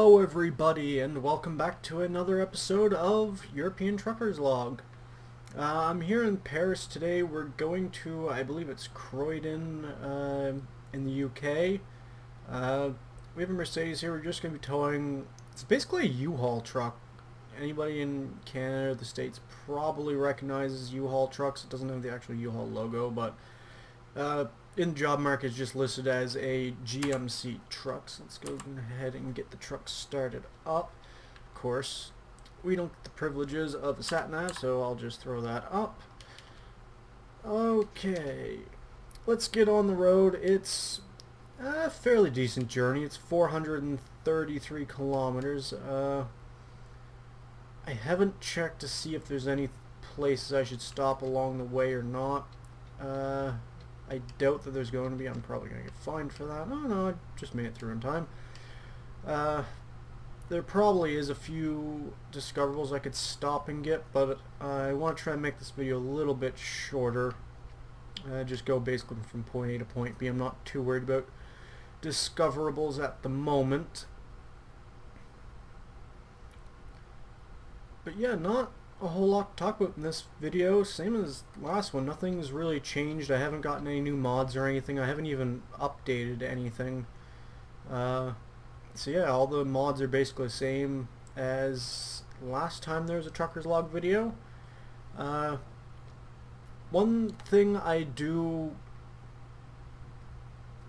Hello everybody and welcome back to another episode of European Truckers Log. I'm here in Paris today. We're going to, I believe it's Croydon in the UK. We have a Mercedes here. We're just going to be towing, it's basically a U-Haul truck. Anybody in Canada or the States probably recognizes U-Haul trucks. It doesn't have the actual U-Haul logo, but in the job market it's just listed as a GMC truck. So let's go ahead and get the truck started up. Of course, we don't get the privileges of a sat-nav, so I'll just throw that up. Okay, let's get on the road. It's a fairly decent journey. It's 433 kilometers. I haven't checked to see if there's any places I should stop along the way or not. I doubt that there's going to be. I'm probably going to get fined for that. Oh no, I just made it through in time. There probably is a few discoverables I could stop and get, but I want to try and make this video a little bit shorter. Just go basically from point A to point B. I'm not too worried about discoverables at the moment. But yeah, not a whole lot to talk about in this video. Same as last one, nothing's really changed. I haven't gotten any new mods or anything. I haven't even updated anything. So yeah, all the mods are basically the same as last time there was a Truckers Log video. One thing I don't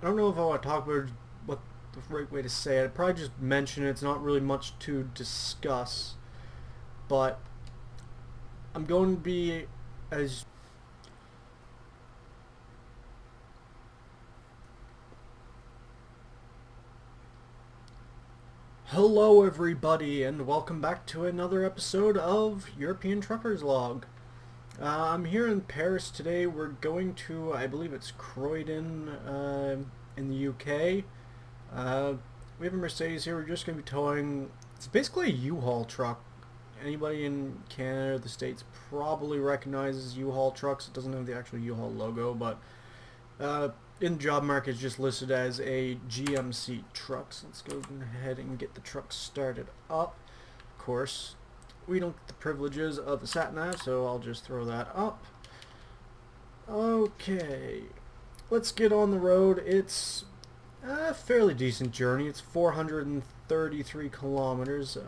know if I want to talk about what the right way to say it. I'd probably just mention it. It's not really much to discuss, but I'm going to be as Hello everybody and welcome back to another episode of European Truckers Log. I'm here in Paris today. We're going to, I believe it's Croydon in the UK. We have a Mercedes here. We're just going to be towing, it's basically a U-Haul truck. Anybody in Canada or the States probably recognizes U-Haul trucks. It doesn't have the actual U-Haul logo, but in the job market it's just listed as a GMC truck. So let's go ahead and get the truck started up. Of course, we don't get the privileges of a sat-nav, so I'll just throw that up. Okay, let's get on the road. It's a fairly decent journey. It's 433 kilometers.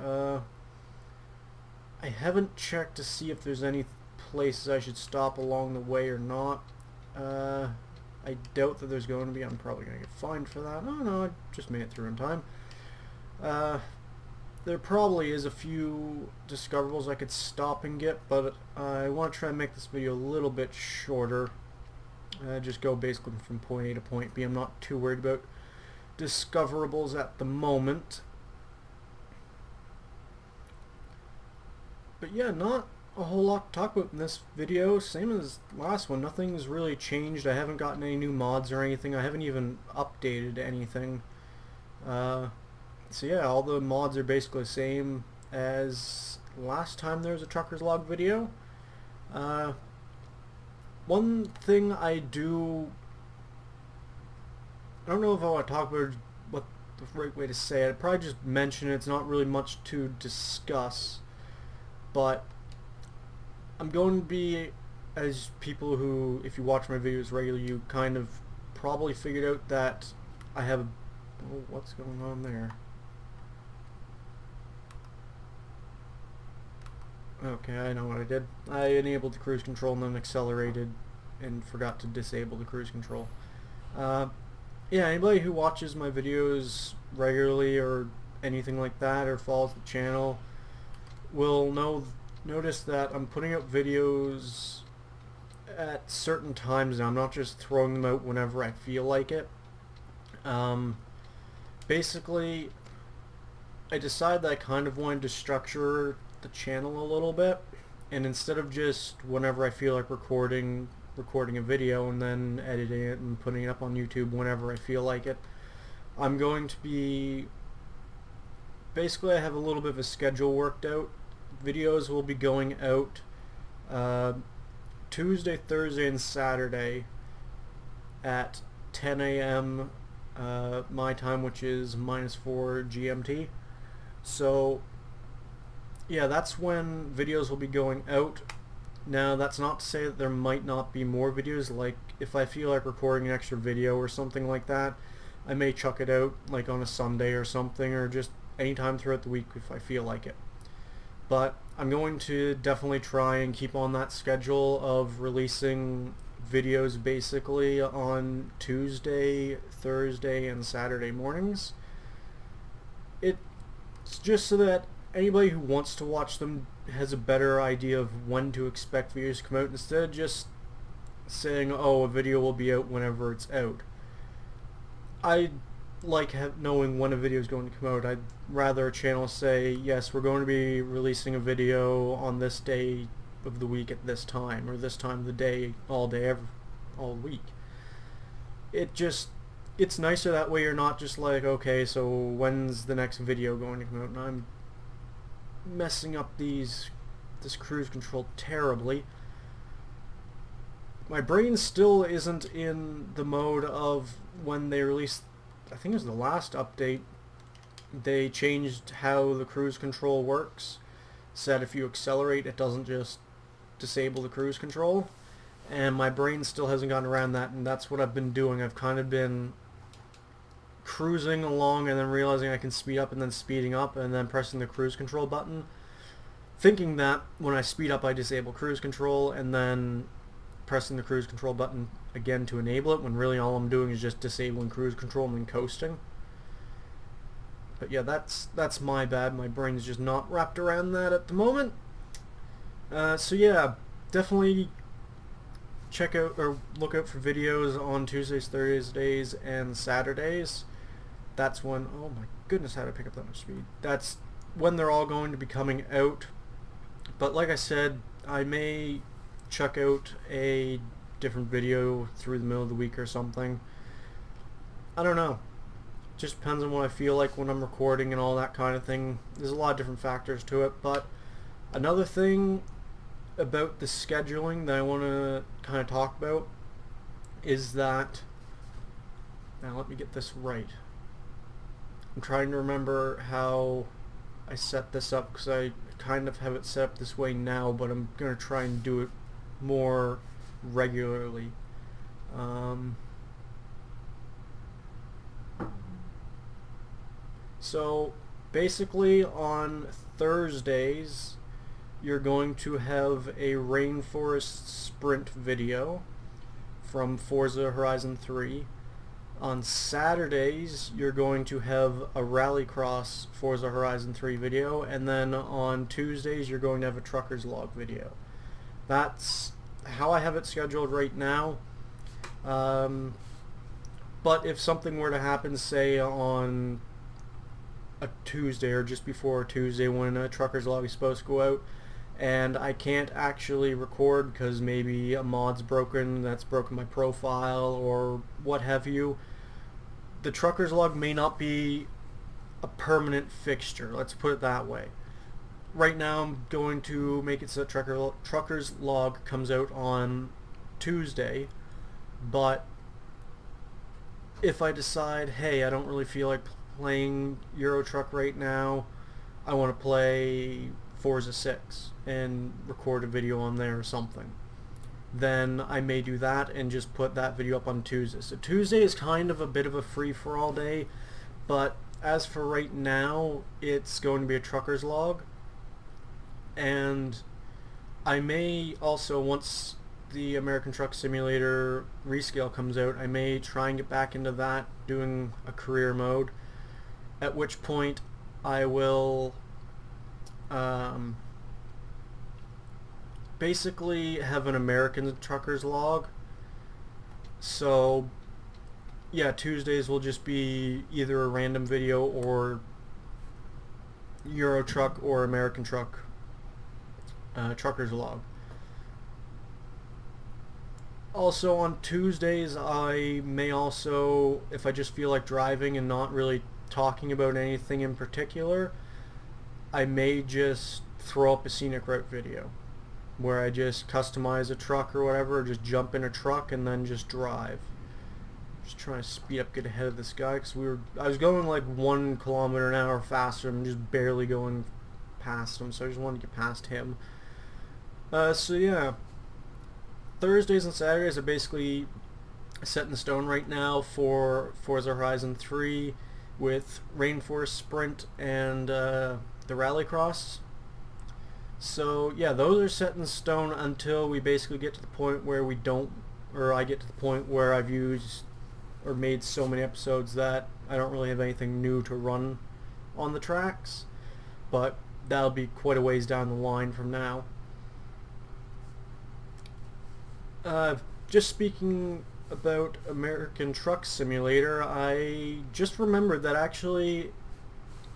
I haven't checked to see if there's any places I should stop along the way or not. I doubt that there's going to be. I'm probably going to get fined for that. Oh no, I just made it through in time. There probably is a few discoverables I could stop and get, but I want to try and make this video a little bit shorter. Just go basically from point A to point B. I'm not too worried about discoverables at the moment. But yeah, not a whole lot to talk about in this video. Same as last one, nothing's really changed. I haven't gotten any new mods or anything. I haven't even updated anything. So yeah, all the mods are basically the same as last time there was a Truckers Log video. One thing I don't know if I want to talk about what the right way to say it. I'd probably just mention it. It's not really much to discuss. But I'm going to be, as people who, if you watch my videos regularly, you kind of probably figured out that I have a, oh, what's going on there? Okay, I know what I did. I enabled the cruise control and then accelerated and forgot to disable the cruise control. Yeah, anybody who watches my videos regularly or anything like that or follows the channel will notice that I'm putting out videos at certain times now. I'm not just throwing them out whenever I feel like it. Basically, I decided that I kind of wanted to structure the channel a little bit, and instead of just whenever I feel like recording a video and then editing it and putting it up on YouTube whenever I feel like it, I'm going to be, basically I have a little bit of a schedule worked out. Videos will be going out Tuesday, Thursday, and Saturday at 10 a.m. My time, which is -4 GMT. So yeah, that's when videos will be going out. Now that's not to say that there might not be more videos. Like if I feel like recording an extra video or something like that, I may chuck it out like on a Sunday or something, or just anytime throughout the week if I feel like it. But I'm going to definitely try and keep on that schedule of releasing videos basically on Tuesday, Thursday, and Saturday mornings. It's just so that anybody who wants to watch them has a better idea of when to expect videos to come out, instead of just saying, oh, a video will be out whenever it's out. I like knowing when a video is going to come out. I'd rather a channel say, yes, we're going to be releasing a video on this day of the week at this time, or this time of the day, all week. It's nicer that way. You're not just like, okay, so when's the next video going to come out? And I'm messing up this cruise control terribly. My brain still isn't in the mode of when they released, I think it was the last update, they changed how the cruise control works. Said if you accelerate, it doesn't just disable the cruise control. And my brain still hasn't gotten around that, and that's what I've been doing. I've kind of been cruising along and then realizing I can speed up and then speeding up and then pressing the cruise control button, thinking that when I speed up I disable cruise control, and then pressing the cruise control button again to enable it, when really all I'm doing is just disabling cruise control and then coasting. But yeah, that's my bad. My brain's just not wrapped around that at the moment. So yeah, definitely check out or look out for videos on Tuesdays, Thursdays, and Saturdays. That's when, oh my goodness, how did I pick up that much speed? That's when they're all going to be coming out. But like I said, I may chuck out a different video through the middle of the week or something. I don't know. Just depends on what I feel like when I'm recording and all that kind of thing. There's a lot of different factors to it. But another thing about the scheduling that I want to kind of talk about is that, now let me get this right. I'm trying to remember how I set this up, because I kind of have it set up this way now, but I'm going to try and do it more regularly. So basically on Thursdays you're going to have a Rainforest Sprint video from Forza Horizon 3. On Saturdays you're going to have a Rallycross Forza Horizon 3 video, and then on Tuesdays you're going to have a Trucker's Log video. That's how I have it scheduled right now. But if something were to happen, say on a Tuesday or just before a Tuesday when a Trucker's Log is supposed to go out, and I can't actually record because maybe a mod's broken, that's broken my profile or what have you, the Trucker's Log may not be a permanent fixture, let's put it that way. Right now I'm going to make it so that Trucker's Log comes out on Tuesday, but if I decide, hey, I don't really feel like playing Euro Truck right now, I want to play Forza 6 and record a video on there or something, then I may do that and just put that video up on Tuesday. So Tuesday is kind of a bit of a free-for-all day, but as for right now, it's going to be a Trucker's Log. And I may also, once the American Truck Simulator Rescale comes out, I may try and get back into that, doing a career mode, at which point I will basically have an American Trucker's Log. So yeah, Tuesdays will just be either a random video or Euro Truck or American Truck Trucker's Log. Also on Tuesdays I may also, if I just feel like driving and not really talking about anything in particular, I may just throw up a scenic route video where I just customize a truck or whatever, or just jump in a truck and then just drive. Just trying to speed up, get ahead of this guy, because I was going like 1 kilometer an hour faster. I'm just barely going past him, so I just wanted to get past him. So yeah, Thursdays and Saturdays are basically set in stone right now for Forza Horizon 3 with Rainforest Sprint and the Rallycross. So yeah, those are set in stone until we basically get to the point where we don't, or I get to the point where I've used or made so many episodes that I don't really have anything new to run on the tracks. But that'll be quite a ways down the line from now. Just speaking about American Truck Simulator, I just remembered that actually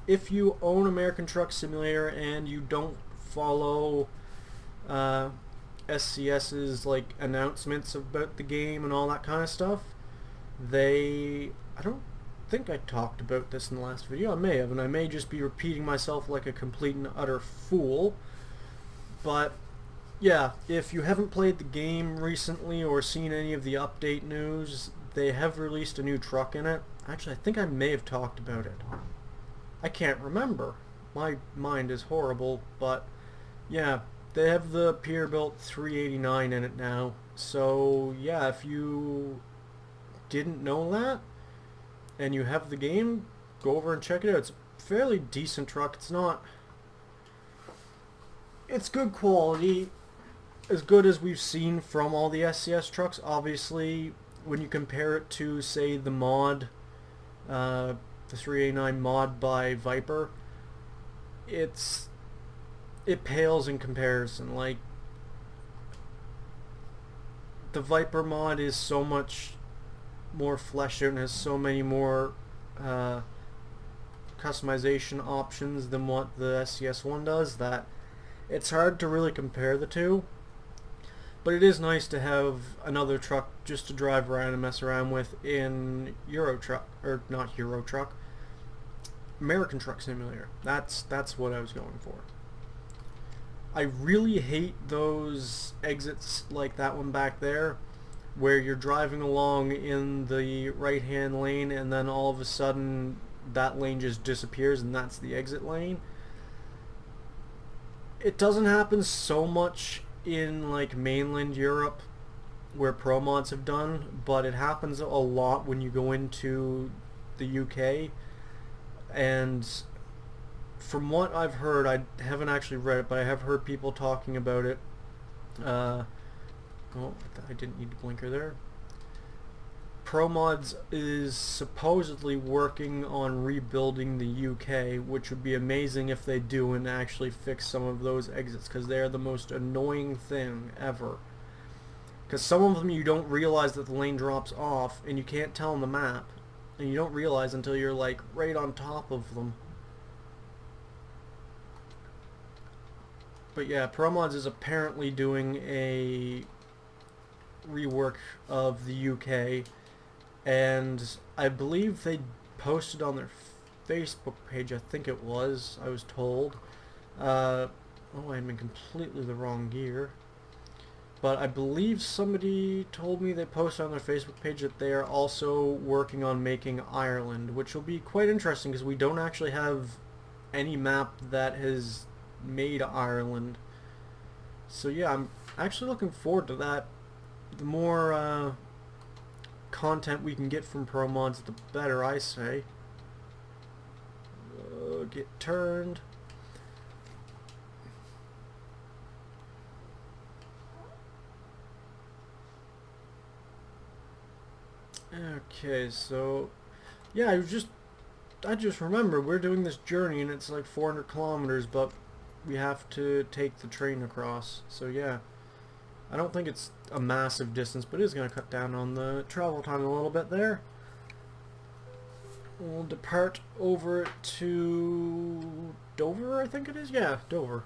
if you own American Truck Simulator and you don't follow SCS's like announcements about the game and all that kind of stuff, I don't think I talked about this in the last video. I may have, and I may just be repeating myself like a complete and utter fool, but yeah, if you haven't played the game recently or seen any of the update news, they have released a new truck in it. Actually, I think I may have talked about it. I can't remember. My mind is horrible, but yeah, they have the Peterbilt 389 in it now. So yeah, if you didn't know that and you have the game, go over and check it out. It's a fairly decent truck. It's good quality, as good as we've seen from all the SCS trucks. Obviously, when you compare it to, say, the mod, the 389 mod by Viper, it pales in comparison. Like, the Viper mod is so much more fleshed out and has so many more customization options than what the SCS one does that it's hard to really compare the two. But it is nice to have another truck just to drive around and mess around with in Euro Truck, or not Euro Truck, American Truck Simulator. That's what I was going for. I really hate those exits like that one back there, where you're driving along in the right-hand lane and then all of a sudden that lane just disappears and that's the exit lane. It doesn't happen so much in like mainland Europe where pro mods have done, but it happens a lot when you go into the UK. And from what I've heard, I haven't actually read it, but I have heard people talking about it. Oh, I didn't need a blinker there. ProMods is supposedly working on rebuilding the UK, which would be amazing if they do and actually fix some of those exits, because they are the most annoying thing ever. Because some of them you don't realize that the lane drops off, and you can't tell on the map, and you don't realize until you're like right on top of them. But yeah, ProMods is apparently doing a rework of the UK, and I believe they posted on their Facebook page, I think it was, I was told. Oh, I'm in completely the wrong gear. But I believe somebody told me they posted on their Facebook page that they are also working on making Ireland, which will be quite interesting because we don't actually have any map that has made Ireland. So yeah, I'm actually looking forward to that. The more content we can get from ProMods, the better, I say. Get turned. Okay, so yeah, I just remember we're doing this journey and it's like 400 kilometers, but we have to take the train across. So yeah, I don't think it's a massive distance, but it is going to cut down on the travel time a little bit there. We'll depart over to Dover, I think it is? Yeah, Dover.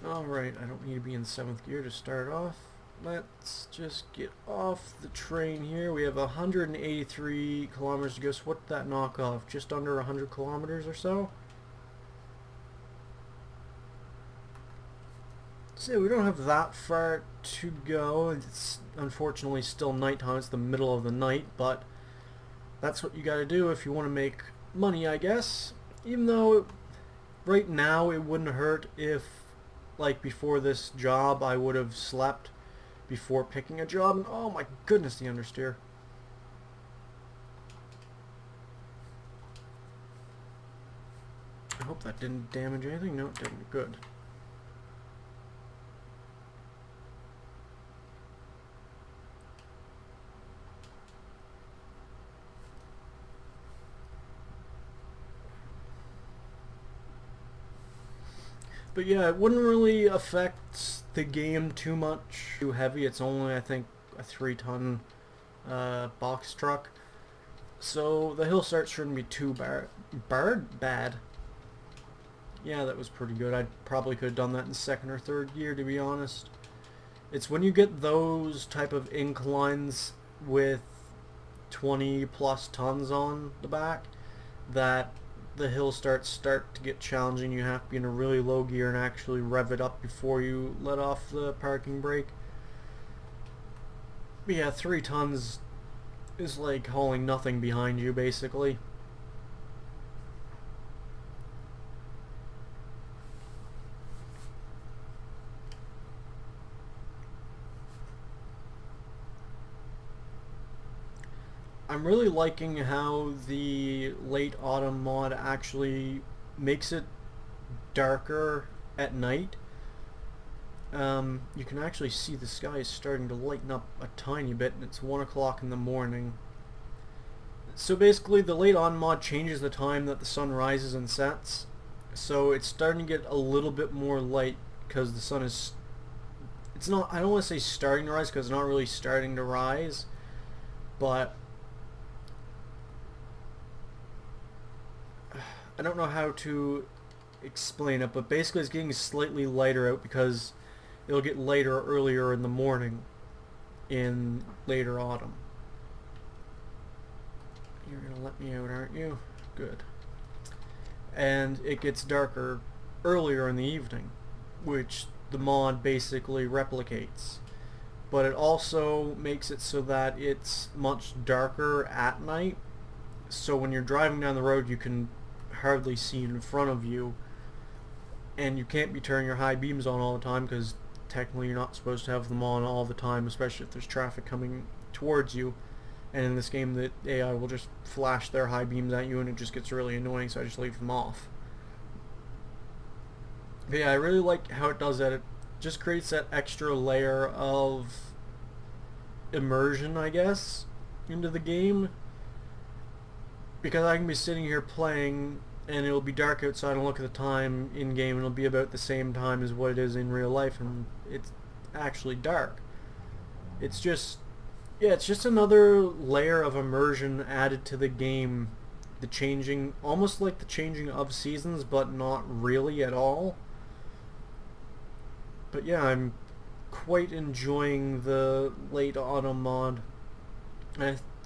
Alright, I don't need to be in 7th gear to start off. Let's just get off the train here. We have 183 kilometers to go, so what did that knock off? Just under 100 kilometers or so? So we don't have that far to go. It's unfortunately still nighttime. It's the middle of the night, but that's what you gotta do if you want to make money, I guess. Even though right now it wouldn't hurt if, like before this job, I would have slept before picking a job. And oh my goodness, the understeer. I hope that didn't damage anything. No, it didn't. Good. But yeah, it wouldn't really affect the game too much. Too heavy. It's only, I think, a 3-ton box truck. So the hill start shouldn't be too bad. Yeah, that was pretty good. I probably could have done that in second or third gear, to be honest. It's when you get those type of inclines with 20 plus tons on the back that the hill start to get challenging. You have to be in a really low gear and actually rev it up before you let off the parking brake. But yeah, 3 tons is like hauling nothing behind you, basically. I'm really liking how the late autumn mod actually makes it darker at night. You can actually see the sky is starting to lighten up a tiny bit, and it's 1 o'clock in the morning. So basically the late autumn mod changes the time that the sun rises and sets. So it's starting to get a little bit more light because the sun is... It's not... I don't want to say starting to rise because it's not really starting to rise. But... I don't know how to explain it, but basically it's getting slightly lighter out because it'll get lighter earlier in the morning in later autumn. You're gonna let me out, aren't you? Good. And it gets darker earlier in the evening, which the mod basically replicates. But it also makes it so that it's much darker at night, so when you're driving down the road you can hardly see in front of you, and you can't be turning your high beams on all the time because technically you're not supposed to have them on all the time, especially if there's traffic coming towards you. And in this game the AI will just flash their high beams at you and it just gets really annoying, so I just leave them off. But yeah, I really like how it does that. It just creates that extra layer of immersion, I guess, into the game. Because I can be sitting here playing and it'll be dark outside and look at the time in game and it'll be about the same time as what it is in real life, and it's actually dark. It's just, yeah, it's just another layer of immersion added to the game. The changing, almost like the changing of seasons, but not really at all. But yeah, I'm quite enjoying the late autumn mod.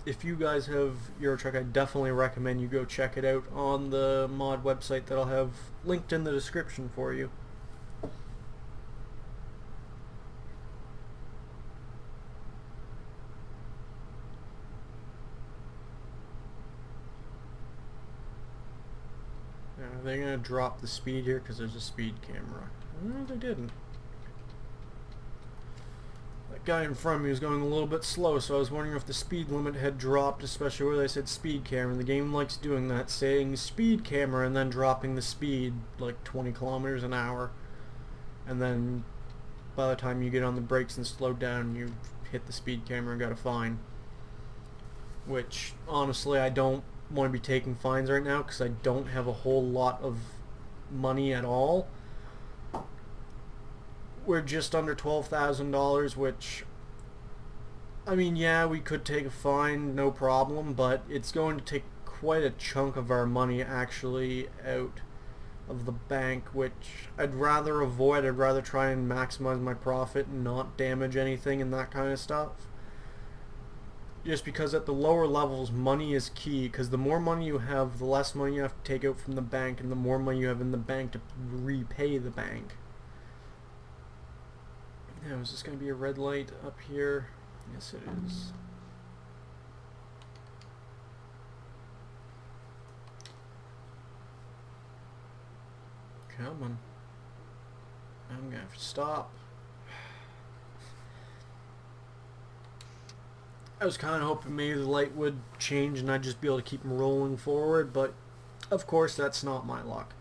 If you guys have Euro Truck, I definitely recommend you go check it out on the mod website that I'll have linked in the description for you. Are they going to drop the speed here because there's a speed camera? No, they didn't. That guy in front of me was going a little bit slow, so I was wondering if the speed limit had dropped, especially where they said speed camera. The game likes doing that, saying speed camera and then dropping the speed like 20 kilometers an hour. And then by the time you get on the brakes and slow down, you hit the speed camera and got a fine. Which, honestly, I don't want to be taking fines right now because I don't have a whole lot of money at all. We're just under $12,000, which, I mean, yeah, we could take a fine, no problem, but it's going to take quite a chunk of our money actually out of the bank, which I'd rather avoid. I'd rather try and maximize my profit and not damage anything and that kind of stuff. Just because at the lower levels, money is key, because the more money you have, the less money you have to take out from the bank, and the more money you have in the bank to repay the bank. Now, is this going to be a red light up here? Yes, it is. Come on. I'm going to have to stop. I was kind of hoping maybe the light would change and I'd just be able to keep rolling forward, but of course that's not my luck.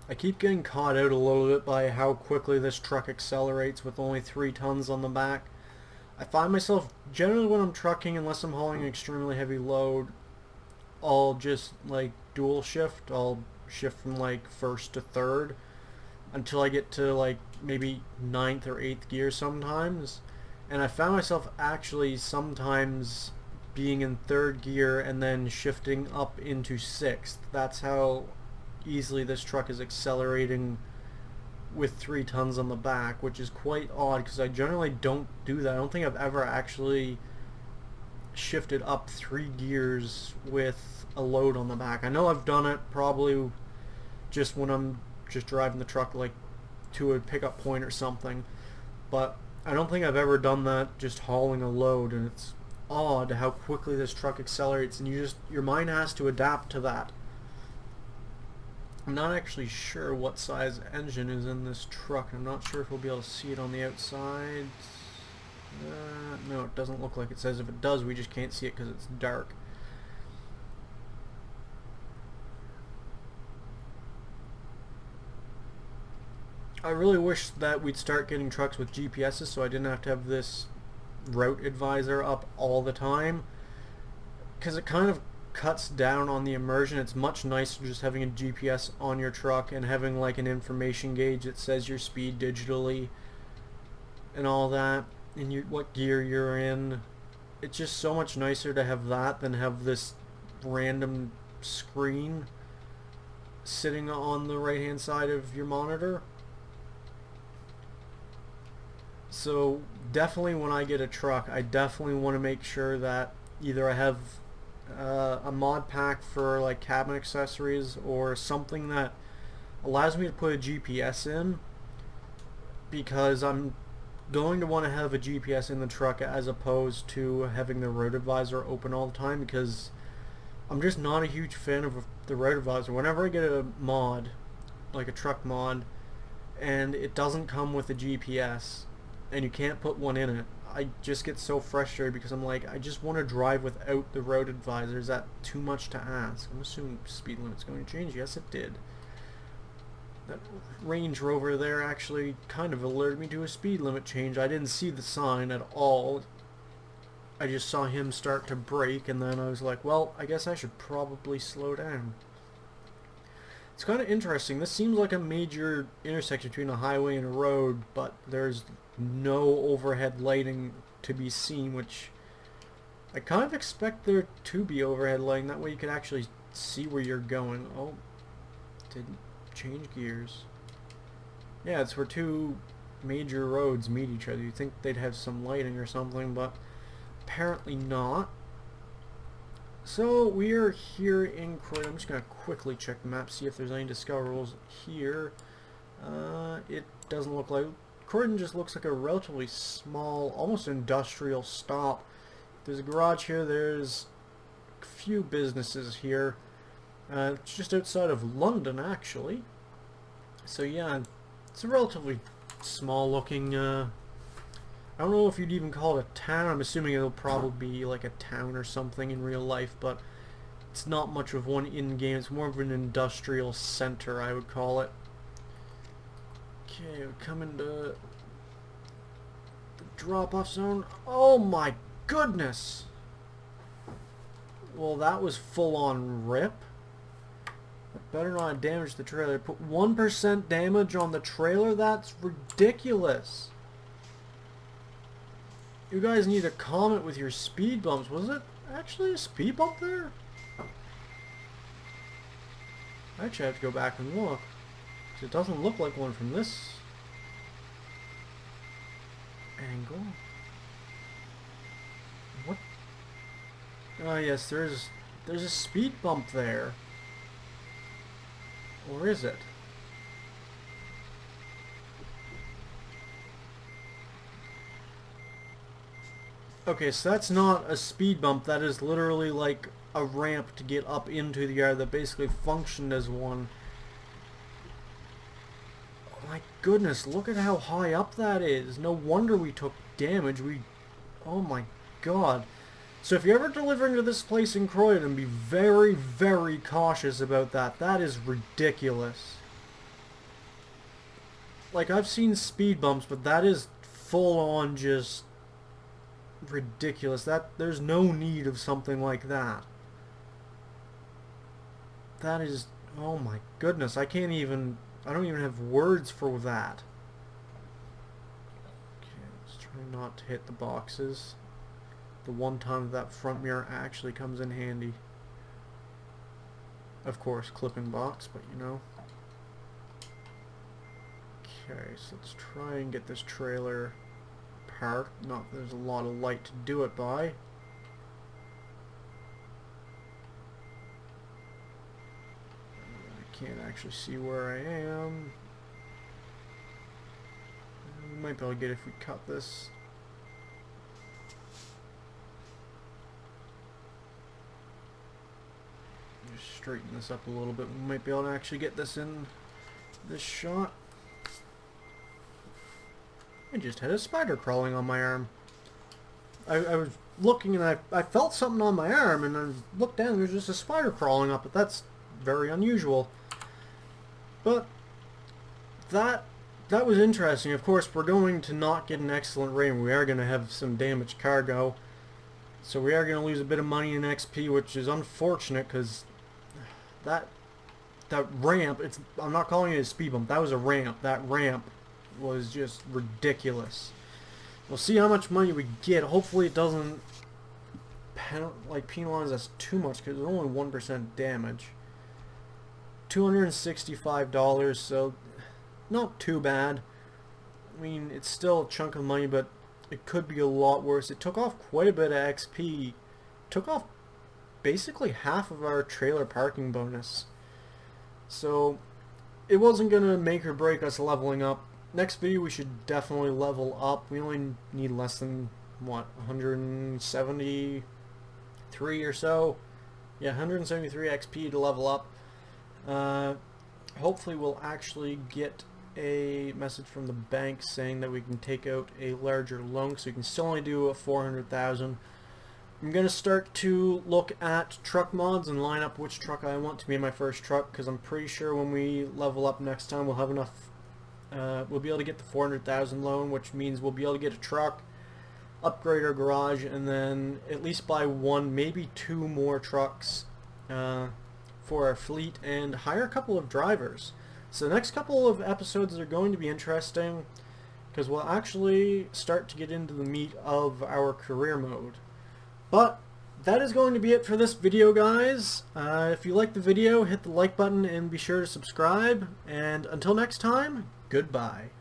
I keep getting caught out a little bit by how quickly this truck accelerates with only 3 tons on the back. I find myself, generally when I'm trucking, unless I'm hauling an extremely heavy load, I'll just like dual shift. I'll shift from like first to third until I get to like maybe 9th or 8th gear sometimes. And I found myself actually sometimes being in 3rd gear and then shifting up into 6th. That's how easily this truck is accelerating with 3 tons on the back, which is quite odd because I generally don't do that. I don't think I've ever actually shifted up 3 gears with a load on the back. I know I've done it probably just when I'm just driving the truck like to a pickup point or something, but I don't think I've ever done that just hauling a load, and it's odd how quickly this truck accelerates, and your mind has to adapt to that. I'm not actually sure what size engine is in this truck. I'm not sure if we'll be able to see it on the outside. No, it doesn't look like it says. If it does, we just can't see it because it's dark. I really wish that we'd start getting trucks with GPSs so I didn't have to have this route advisor up all the time, because it kind of cuts down on the immersion. It's much nicer just having a GPS on your truck and having like an information gauge that says your speed digitally and all that, and what gear you're in. It's just so much nicer to have that than have this random screen sitting on the right hand side of your monitor. So definitely when I get a truck, I definitely want to make sure that either I have a mod pack for like cabin accessories or something that allows me to put a GPS in, because I'm going to want to have a GPS in the truck as opposed to having the road advisor open all the time, because I'm just not a huge fan of the road advisor. Whenever I get a mod, like a truck mod, and it doesn't come with a GPS and you can't put one in it, I just get so frustrated because I'm like, I just want to drive without the road advisor. Is that too much to ask? I'm assuming speed limit's going to change. Yes, it did. That Range Rover there actually kind of alerted me to a speed limit change. I didn't see the sign at all. I just saw him start to brake, and then I was like, well, I guess I should probably slow down. It's kind of interesting. This seems like a major intersection between a highway and a road, but there's no overhead lighting to be seen, which I kind of expect there to be overhead lighting. That way you can actually see where you're going. Oh, didn't change gears. Yeah, it's where 2 major roads meet each other. You'd think they'd have some lighting or something, but apparently not. So we are here in Croydon. I'm just going to quickly check the map, see if there's any discoverables here. It doesn't look like... Croydon just looks like a relatively small, almost industrial stop. There's a garage here, there's a few businesses here. It's just outside of London, actually. So yeah, it's a relatively small looking, I don't know if you'd even call it a town. I'm assuming it'll probably be like a town or something in real life, but it's not much of one in-game. It's more of an industrial center, I would call it. Okay, we're coming to the drop-off zone. Oh my goodness! Well, that was full-on rip. That better not damage the trailer. Put 1% damage on the trailer? That's ridiculous. You guys need to comment with your speed bumps. Was it actually a speed bump there? I actually have to go back and look. It doesn't look like one from this angle. Oh yes, there's a speed bump there. Or is it? Okay, so that's not a speed bump, that is literally like a ramp to get up into the yard that basically functioned as one. Oh my goodness, look at how high up that is. No wonder we took damage. Oh my god. So if you're ever delivering to this place in Croydon, be very, very cautious about that. That is ridiculous. Like, I've seen speed bumps, but that is full on just ridiculous. There's no need of something like that. That is, oh my goodness, I don't even have words for that. Okay, let's try not to hit the boxes. The one time that front mirror actually comes in handy. Of course, clipping box, but you know. Okay, so let's try and get this trailer parked. Not that there's a lot of light to do it by. I can't actually see where I am. We might be able to get it if we cut this. Just straighten this up a little bit. We might be able to actually get this in this shot. I just had a spider crawling on my arm. I was looking and I felt something on my arm and I looked down and there's just a spider crawling up, but that's very unusual. But that was interesting. Of course, we're going to not get an excellent rating. We are going to have some damaged cargo. So we are going to lose a bit of money in XP, which is unfortunate because that ramp, I'm not calling it a speed bump. That was a ramp. That ramp was just ridiculous. We'll see how much money we get. Hopefully it doesn't penalize us too much because it's only 1% damage. $265, so not too bad. I mean, it's still a chunk of money, but it could be a lot worse. It took off quite a bit of XP. Took off basically half of our trailer parking bonus. So it wasn't going to make or break us leveling up. Next video we should definitely level up. We only need less than, what, 173 or so? Yeah, 173 XP to level up. Hopefully we'll actually get a message from the bank saying that we can take out a larger loan, so we can still only do a 400,000. I'm going to start to look at truck mods and line up which truck I want to be my first truck, because I'm pretty sure when we level up next time we'll have enough, we'll be able to get the 400,000 loan, which means we'll be able to get a truck, upgrade our garage, and then at least buy one, maybe two more trucks for our fleet and hire a couple of drivers. So the next couple of episodes are going to be interesting because we'll actually start to get into the meat of our career mode. But that is going to be it for this video, guys. If you like the video, hit the like button and be sure to subscribe. And until next time, goodbye.